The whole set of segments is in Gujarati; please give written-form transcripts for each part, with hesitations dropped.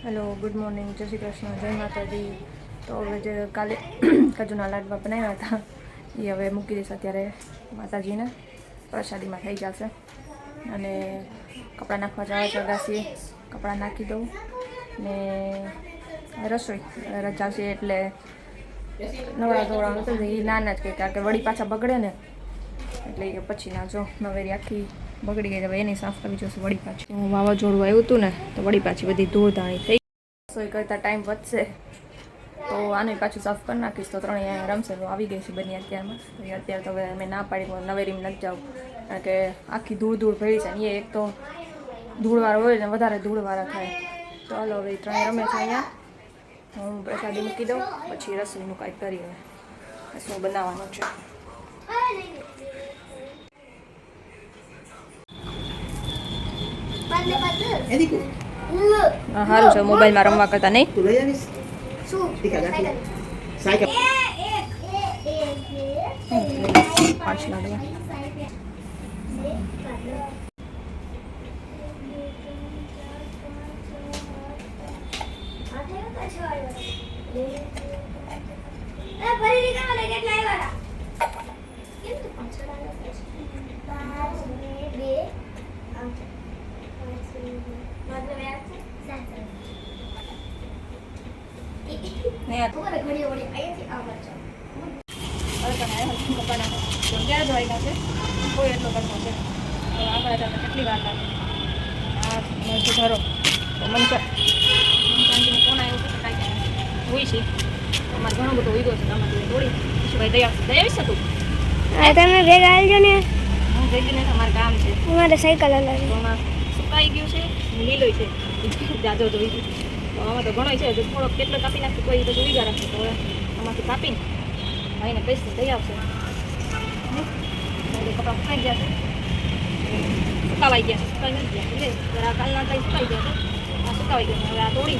હેલો, ગુડ મોર્નિંગ, જય શ્રી કૃષ્ણ, જય માતાજી. તો હવે જે કાલે કાજુના લાડવા બનાવ્યા હતા એ હવે મૂકી દઈશ અત્યારે માતાજીને પ્રસાદીમાં થઈ જશે. અને કપડાં નાખવા જવા છે અગાસીએ, કપડાં નાખી દઉં ને રસોઈ રજા છે એટલે નવડા ધોવડા તો એ નાના જ કંઈ કારણ કે વળી પાછા બગડે ને એટલે કે પછી ના જો નવેરી આખી બગડી ગઈ. હવે એની સાફ કરવી જોશે વળી પાછી. વાવાઝોડું આવ્યું હતું ને તો વળી પાછી બધી ધૂળધાણી થઈ. રસોઈ કરતાં ટાઈમ વધશે તો આને પાછું સાફ કરી નાખીશ. તો ત્રણેય રમશે આવી ગઈ છે બની અત્યારમાં. અત્યારે તો હવે અમે ના પાડી નવેરીમાં નથી જાઉં કારણ કે આખી ધૂળ ભરી છે ને એ એક તો ધૂળવાળો હોય ને વધારે ધૂળવાળા થાય. ચાલો હવે ત્રણેય રમે છે અહીંયા. હું પ્રસાદી મૂકી દઉં પછી રસોઈનું કાંઈક કરીએ. શું બનાવવાનું છે સારું છે મોબાઈલમાં રમવા કરતા નહીં. પાંચ લાડવા કોઈ એટલો કરતો છે આગળ કેટલી વાર લાગે. આ ધરો તો મંચાંજીને ફોન આવ્યો છે કાંઈ હોય છે અમારે ઘણો બધો ઉગ્યો છે આમાંથી દોડી શું ભાઈ દયાવીશ હતું. તમે ભેગા આવજો ને. હું ભેગી ને તમારે કામ છે. મારે સાયકલ હલાવી. સુકાઈ ગયું છે લીલો છે જાજો જોઈ તો આમાં તો ઘણો છે. થોડોક કેટલો કાપી નાખી કોઈ પછી ઉગા રાખશે તો હવે આમાંથી કાપીને ભાઈને કહીશ દઈ આવશે. કપડાં સુકાઈ ગયા છે સુકાવાઈ ગયા સુકાઈ નથી ગયા એટલે જરા કાલના કંઈ સુકાઈ ગયા છે આ સુકાવાઈ ગયા. હવે આ તોડી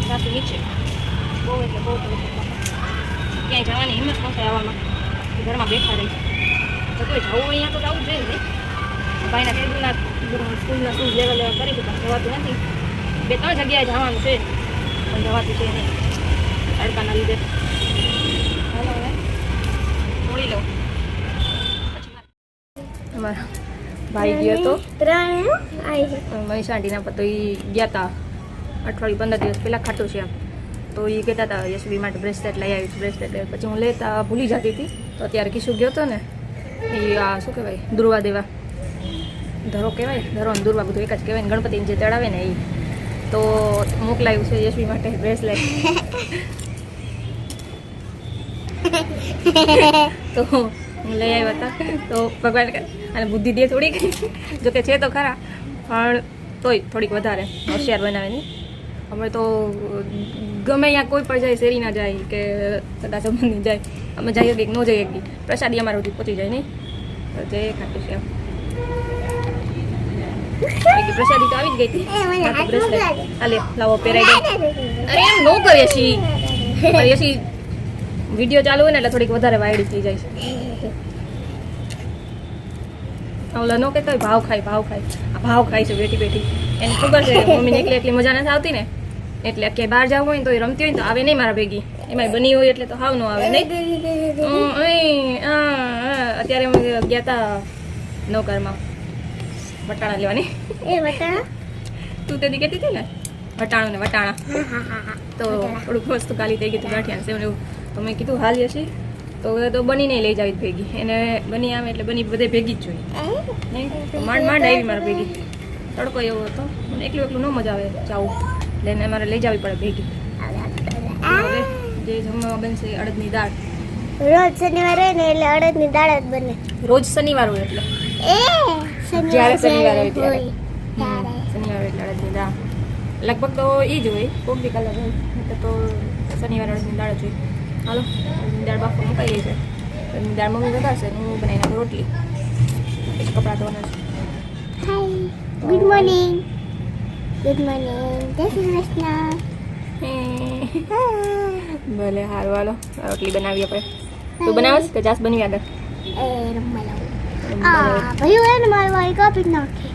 નાખી નીચે બહુ એટલે બહુ ક્યાંય જવાની હિંમત ન થાય આવવામાં ઘરમાં બેઠા રહી તો કોઈ જવું અહીંયા તો જવું જ જોઈએ ને. ભાઈના પેલુના સ્કૂલના શૂઝ લેવા કરી પણ જવાતું નથી. 2-3 જગ્યાએ જવાનું છે પણ જવાતું છે નહીં તડકાના લીધે. હાલો હવે તોડી લઉં. અમારા ભાઈ ગયો હતો મહીસાંડીના પર તો એ ગયા હતા અઠવાડિયું 15 દિવસ પહેલાં ખાટું છે તો એ કહેતા હતા યશવી માટે બ્રેસલેટ લઈ આવીશ બ્રેસલેટ. પછી હું લેતા ભૂલી જતી હતી તો અત્યારે કિશુ ગયો હતો ને એ આ શું કહેવાય દુર્વા દેવા ધરો કહેવાય ધરો ને દુર્વા બધું એક જ કહેવાય ને ગણપતિને જે ચડાવે ને એ તો મોકલાયું છે યશવી માટે બ્રેસલેટ. તો લઈ આવ્યા હતા તો ભગવાન અને બુદ્ધિ દે થોડીક જોકે છે તો ખરા પણ તોય થોડીક વધારે હોશિયાર બનાવેની. અમે તો ગમે ત્યાં કોઈ પણ જાય શેરી ના જાય કે સદા સંબંધી જાય અમે જઈએ કે ન જઈએ કે પ્રસાદી અમારા સુધી પહોંચી જાય નહીં તો તે ખાતું છે. પ્રસાદી તો આવી જ ગઈ હતી. હાલે લાવો પહેરાઈ દો. અરે એમ ન કરીએ છીએ વિડીયો ચાલુ હોય ને એટલે થોડીક વધારે વાયડી થઈ જાય છે. ઓલા નો કહેતા હોય ભાવ ખાય આ ભાવ ખાય છે બેઠી બેઠી. એને ખબર છે મમ્મીને એકલી મજા નથી આવતી ને એટલે કે બહાર જવું હોય ને તો એ રમતી હોય ને તો આવે નહીં મારા ભેગી. એમાં બની હોય એટલે તો હાવ ન આવે નહીં. અત્યારે અમે ગયા હતા નોકરમાં વટાણા લેવાની. તું તેથી કહેતી હતી ને વટાણું ને વટાણા તો થોડુંક વસ્તુ કાલી થઈ ગઈ હતું ગાંઠિયા સેવ એવું તો મેં કીધું હાલ જશે તો તો બનીને લઈ જાવી ભેગી. એને બની આવે એટલે બની બધે ભેગી જ જોઈએ નહીં તો માંડ આવી મારા ભેગી. તડકો એવો હતો એકલું ન મજા આવે જાવું એટલે એને મારે લઈ જવી પડે ભેગી. હવે જે જમવા બનશે અડદની દાળ. રોજ શનિવાર હોય ને એટલે અડદની દાળ જ બને. રોજ શનિવાર હોય એટલે જ્યારે શનિવાર હોય ત્યારે શનિવાર હોય એટલે અડદની દાળ લગભગ તો એ જ હોય કોક દી કલાક હોય એટલે તો શનિવાર અડદની દાળ જ હોય. હાલો દાળ બાફવા મુકાઈ ગઈ છે. દાળ મમ્મી વધારશે હું બનાવી નાખું રોટલી પછી કપડાં ધોવાના છે. ગુડ મોર્નિંગ જય શ્રી કૃષ્ણ. ભલે સારું હાલો રોટલી બનાવીએ આપણે. તું બનાવશ કે જાસ બની આગળ રમવા લાવું. ભાઈ હોય ને મારી વાળી કાપી નાખી.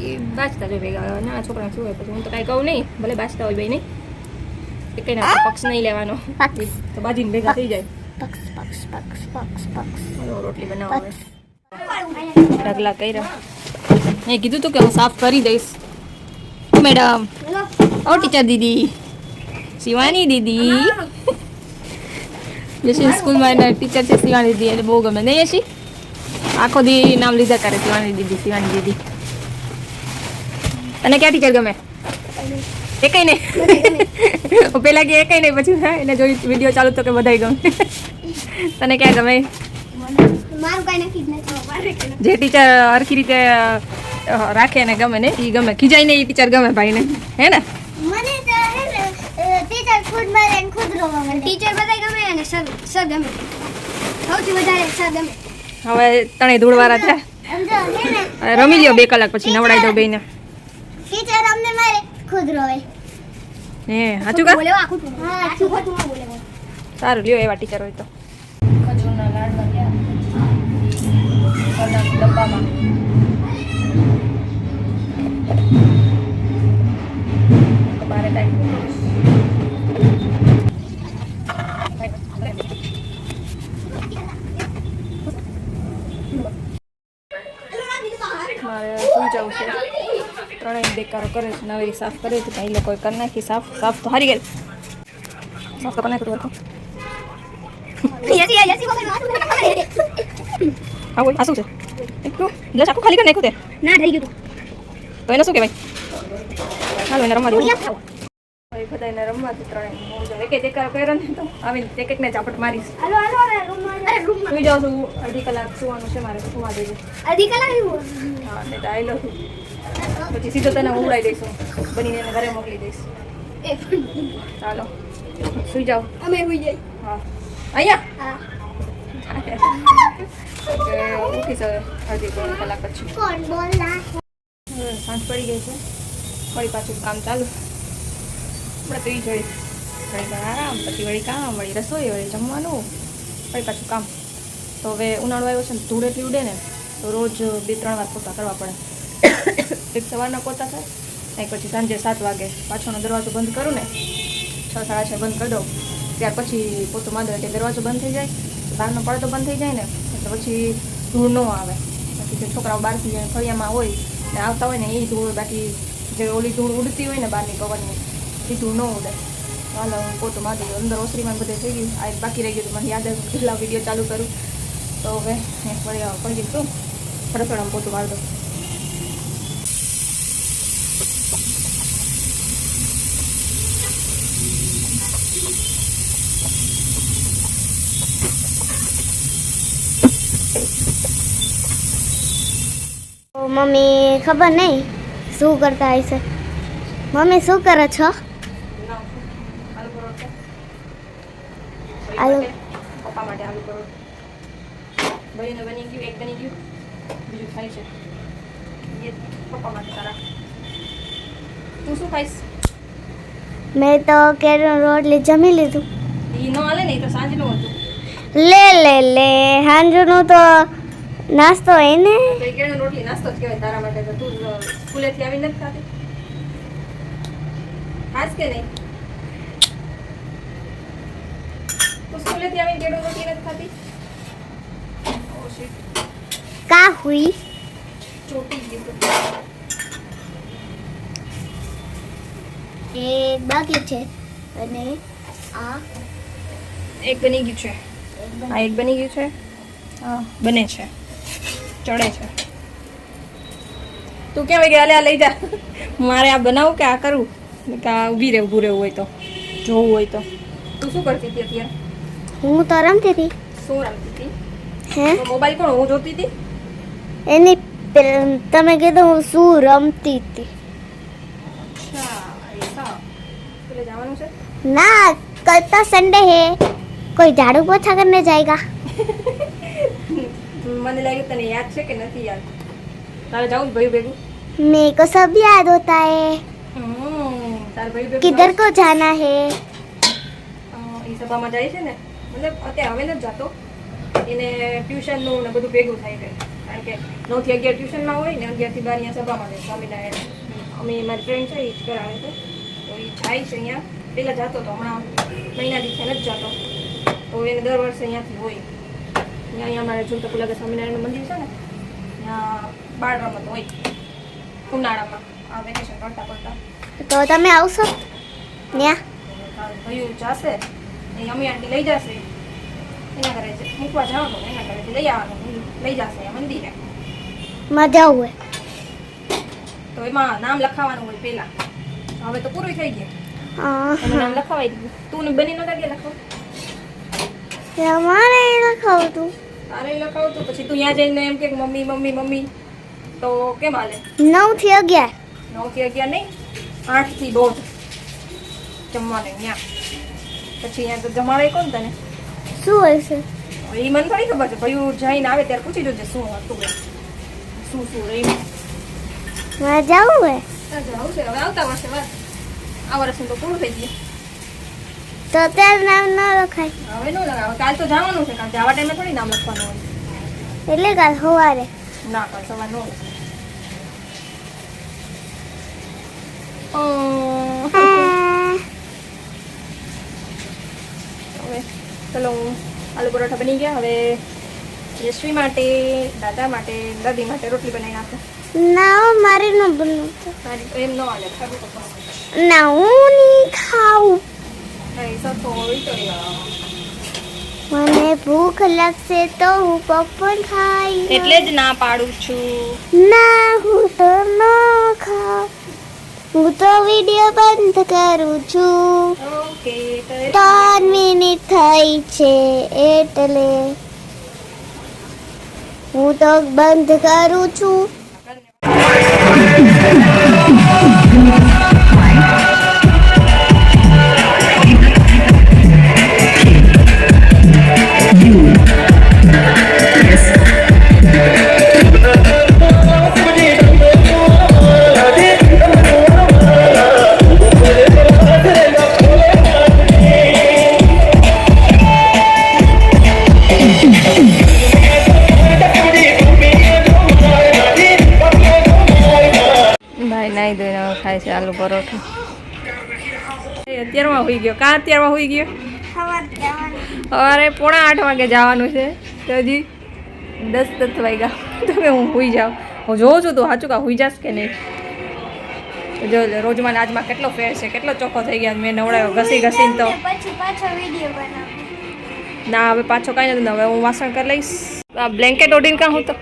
એ બાજતા હોય ભેગા ના છોકરા શું હોય પછી હું તો કાંઈ કહું નહીં ભલે બાજતા હોય ભાઈ નહીં એ કંઈ ના પક્ષ નહીં લેવાનો તો બાજીને ભેગા થઈ જાય પક્ષ પક્ષ પક્ષ પક્ષ પક્ષ ચાલો રોટલી બનાવો હવે ઢગલા કર્યા મેં કીધું તું કે હું સાફ કરી દઈશ મેડમ ઓ ટીચર દીદી શિવાની દીદી યશી સ્કૂલમાં એના ટીચર છે શિવાની દીદી એટલે બહુ ગમે નહીં યશી આખો દી નામ લીધા કરે શિવાની દીદી તને ક્યાં ટીચર ગમે એ કઈ નહીં પેલા કે એ કઈ નહીં પછી એને જોઈ વિડીયો ચાલુ તો કે બધાય ગમે તને ક્યાં ગમે મારું કઈ નક્કી જ નથી જે ટીચર હરખી રીતે રાખે ને ગમે ને એ ગમે ખીજાય ને એ ટીચર ગમે ભાઈને હે ને મને તો હે ને ટીચર ખુદ મારે ને ખુદ રોવા મને ટીચર બધાય ગમે અને સર ગમે સૌથી વધારે સર ગમે હવે તણે ધૂળવાળા છે સમજો હે ને હવે રમી લ્યો 2 કલાક પછી નવડાવી દો બેને ટીચર અમને મારે ખુદ રોવે હે સાચું કા બોલેવા આખું હા આખું ખોટું ના બોલેવા સારું લ્યો એવા ટીચર હોય તો ખજૂરના લાડવા ક્યાં ડબ્બામાં બારે ટાઈમ મારે સુઈ જવું છે ત્રણેય બેકારો કરે છે નવેરી સાફ કરે છે એ લોકોએ કરી નાખી સાફ તો હારી ગઈ સાફ તો કરી નાખ્યું હતું આવું આ શું છે એટલું જશ આખું ખાલી કરી નાખ્યું તે ના થઈ ગયું તો એને શું કહેવાય ચાલો એને રમવા દે ભાઈ બધા એને રમવા દે ત્રણેય એક દેકારો કર્યો ને તો આવીને એક એકને ચાપટ મારીશ હાલો હાલો રૂમમાં સુઈ જાઉં છું અડધી કલાક સુવાનું છે મારે સુવા દેજો અધી કલાક હા એટલે તો આવેલો છું પછી સીધો તને ઉડાવી દઈશું બનીને એને ઘરે મોકલી દઈશ ચાલો સુઈ જાઓ અમે હોઈ જઈ હા અહીંયા હા ઉઠીશ હવે અડધી પોણી કલાક પછી કોણ બોલના હવે સાંજ પડી ગઈ છે વળી પાછું કામ ચાલુ આપણે તો એ જોઈ વળી આરામ પછી વળી કામ વળી રસોઈ વળી જમવાનું વળી પાછું કામ તો હવે ઉનાળો આવ્યો છે ને ધૂળ એટલી ઉડે ને તો રોજ 2-3 વાર પોતા કરવા પડે એક સવારના પોતા થાય એક પછી સાંજે 7 વાગે પાછળનો દરવાજો બંધ કરું ને 6-6:30 બંધ કરી દઉં ત્યાર પછી પોતું માંડો એટલે દરવાજો બંધ થઈ જાય બહારનો પડતો બંધ થઈ જાય ને એટલે પછી ધૂળ ન આવે પછી જે છોકરાઓ બહારથી ફળિયામાં હોય ને આવતા હોય ને એ ધૂળ બાકી જે ઓલી ધૂળ ઉડતી હોય ને બહારની પવનની એ ધૂળ ન ઉડે હાલો હું પોતું માંડી દઉં અંદર ઓસરીમાં બધે થઈ ગયું આ એક બાકી રહી ગયું મને યાદ આવ્યું કેટલા વિડીયો ચાલુ કરું તો હવે પડી ગયું શું રસોડામાં પોતું મારી દઉં મમ્મી ખબર નહીં શું કરતા હશે મમ્મી શું કરો છો આલુ પપ્પા માટે આલુ પરોઠા બની ગયું એક બની ગયું બીજું થાય છે એ પપ્પા માટે તારા તું શું ખાઈશ મેં તો કેરીનો રોટલી જમી લીધું એ ન હાલે ને એ તો સાંજનું હતું લે હાંજનું તો નાસ્તો હોય ને તો એ કેળની રોટલી નાસ્તો જ કહેવાય તારા માટે તો તું સ્કૂલેથી આવીને નથી ખાતી ખાસ કે નહીં તું સ્કૂલેથી આવીને કેળની રોટલી નથી ખાતી ઓ શિટ કા હુઈ ચોટી ગયું એ બાકી છે અને આ એક બની ગયું છે આ એક બની ગયું છે હા બને છે ચડે છે તું કેમ કે આ લઈ જા મારે આ બનાવું કે આ કરવું કે આ ઊભી રહેવું હોય તો જોવું હોય તો તું શું કરતી હતી અત્યારે હું તો રમતી હતી શું રમતી હતી હે તો મોબાઈલ કોણ હું જોતી હતી એની તમે કીધું હું શું રમતી હતી અચ્છા એસા સ્કૂલે જવાનું છે ના कल तो संडे है कोई झाड़ू पोछा करने जाएगा મને લાગ્યું તને યાદ છે કે નથી યાદ તારે જાવું ભાઈ ભેગું मेरे को सब याद होता है તાર ભાઈ ભેગું किधर को जाना है એ સભામાં જાય છે ને મતલબ અત્યારે હવે નથી જતો એને ટ્યુશનનું ને બધું ભેગું થાય છે કારણ કે 9 થી 11 ટ્યુશનમાં હોય ને 11 થી 12 અહીંયા સભામાં જાય સ્વામિનારાયણ. અમે મારી ફ્રેન્ડ છે એ જ કરાવે છે તો એ જાય છે અહીંયા. પહેલાં જતો હતો, હમણાં મહિનાથી છે નથી જતો. તો એને દર વર્ષે અહીંયાથી હોય. અહીંયા અમારે ઝૂલતા પુલાગા સ્વામિનારાયણનું મંદિર છે ને ત્યાં બાળ રમત હોય ઉનાળામાં આ વેકેશન કરતા કરતા. તો તમે આવશો ત્યાં? ભાઈ જશે અહીં અમી આંટી લઈ જશે એના ઘરે મૂકવા જવાનું એના ઘરેથી લઈ આવવાનું લઈ જશે મંદિરે. મજા હોય તો એમાં નામ લખાવવાનું હોય પહેલા. હવે તો પૂરું થઈ ગયું. એનું નામ લખાવાઈ દીધું. તું બની નતા ગયા લખવા? અમારે લખાવું તું. તારે લખાવતું પછી તું ત્યાં જઈને એમ કે મમ્મી મમ્મી મમ્મી તો કેમ હાલે? 9 થી 11. 9 થી 11 નહીં 8 થી 1:30 જમવાનું ત્યાં. પછી અહીંયા તો જમાડે કોણ તને? શું હોય છે? એ મને થોડી ખબર છે. ભાઈ જઈને આવે ત્યારે પૂછી જોજે શું હતું એમ. શું રહી મારે જવું હોય જવું છે હવે આવતા વર્ષે વાત. આ વર્ષનું તો પૂરું થઈ ગયું. તો અત્યારે નામ ન લખાય. હવે ન લગાવે. કાલ તો જવાનું છે. કાલ જવા ટાઈમે થોડી નામ લખવાનું હોય. એટલે કાલ સવારે. ના કાલ સવાર ન લખાય. હવે ચલો આલુ પરોઠા બની ગયા. હવે યશ્વી માટે, દાદા માટે, દાદી માટે રોટલી બનાવી નાખો. ના મારે ન બનવું. એમ ન હાલે. ખાવું તો પડે. ના હું નહીં ખાવું. નહીં સરખો વિચારી લેવાનો. મને ભૂખ લાગશે તો હું પપ્પન ખાઈ. એટલે જ ના પાડું છું. ના હું તો ન ખાઉં. હું તો વિડિયો બંધ કરું છું. ઓકે 3 મિનિટ થઈ છે એટલે હું તો બંધ કરું છું. ભાઈ નાઈ ધોઈને હવે ખાય છે આલુ પરોઠું. અત્યારમાં હોઈ ગયો. કાં અત્યારમાં હોઈ ગયો? સવારે 7:45 વાગે જવાનું છે તો હજી 10 વાગ્યા. તમે હું હોઈ જાઉં. હું જોઉં છું તું સાચું કા હોઈ જાશ કે નહીં. જો રોજમાં આજમાં કેટલો ફેર છે, કેટલો ચોખ્ખો થઈ ગયા. મેં નવડાવ્યો ઘસીને તો. પછી પાછો વિડિયો બનાવું. ના હવે પાછો કાંઈ નથી. હવે હું વાસણ કરી લઈશ. આ બ્લેન્કેટ ઓઢીને કાં હું તો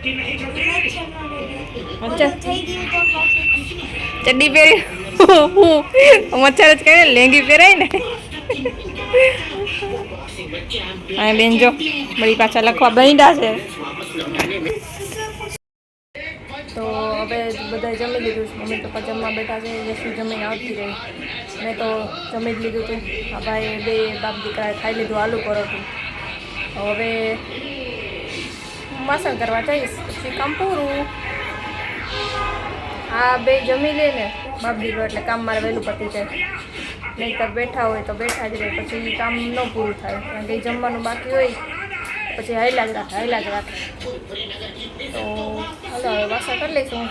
ચડ્ડી પહેરી મચ્છર જ કહે લેંગી પહેરાય ને. હા બેન જો બધી પાછા લખવા બન્યા છે. તો હવે બધા જમી લીધું છે. મમ્મી પપ્પા જમવા બેઠા છે. યશવી જમીને આવતી રહી. મેં તો જમી જ લીધું હતું. આ ભાઈ બે બાપ દીકરાએ ખાઈ લીધું આલુ પરોઠું. હવે વાસણ કરવા જઈશ પછી કામ પૂરું. હા બે જમી લે ને બાપ દીકરો એટલે કામ મારે વહેલું પતી જાય. નહીંતર બેઠા હોય તો બેઠા જ રહે પછી કામ ન પૂરું થાય. કારણ કે જમવાનું બાકી હોય પછી હાયલા જ રાખે. તો હાલો હવે વાસણ કરી લઈશું.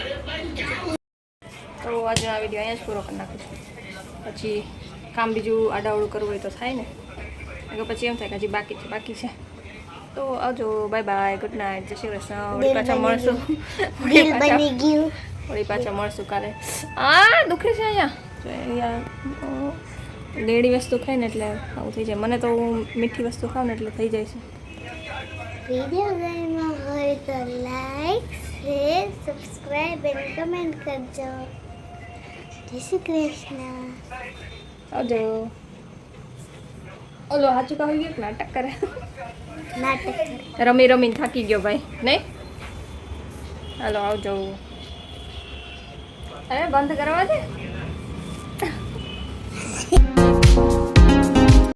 તો આજનો આ વિડીયો અહીંયા જ પૂરો કરી નાખીશું. પછી કામ બીજું આડાવડું કરવું હોય તો થાય ને. પછી એમ થાય કે હજી બાકી છે. તો આવજો. Bye bye. Good night. જય શ્રી કૃષ્ણ. વળી પાછા મળશું. વળી પાછા મળશું કાલે. દુખે છે અહીંયા લેડી વસ્તુ ખાય ને એટલે આવું થઈ જાય. મને તો મીઠી વસ્તુ ખાવ ને એટલે થઈ જાય છે. વિડિયો ગમ્યો હોય તો લાઈક, શેર, સબસ્ક્રાઇબ અને કમેન્ટ કરજો. જય શ્રી કૃષ્ણ. આવજો. ઓલો હાચું કહી ગયું કે નાટક કરે? નાટક રમીને થાકી ગયો ભાઈ નહીં. હાલો આવજો. અરે બંધ કરવા દે.